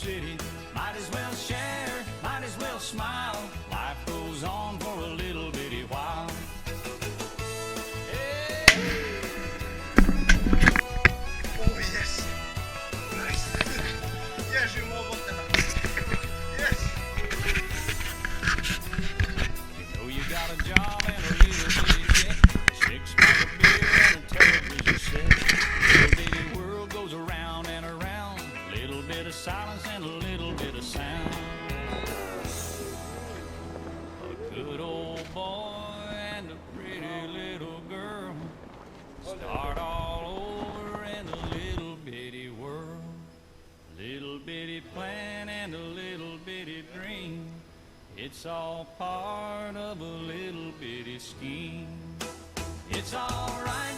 city. Might as well share, might as well smile. Life goes on for a little bitty while. Oh yes! Nice! Yeah, j'ai eu mon ventre là. Yes! You know you got a job and a little bitty check, 6-pack of beer and a television set. Little bitty world goes around and around. Little bit of silence and a little bit of sound. A good old boy and a pretty little girl start all over in a little bitty world. Little bitty plan and a little bitty dream. It's all part of a little bitty scheme. It's all right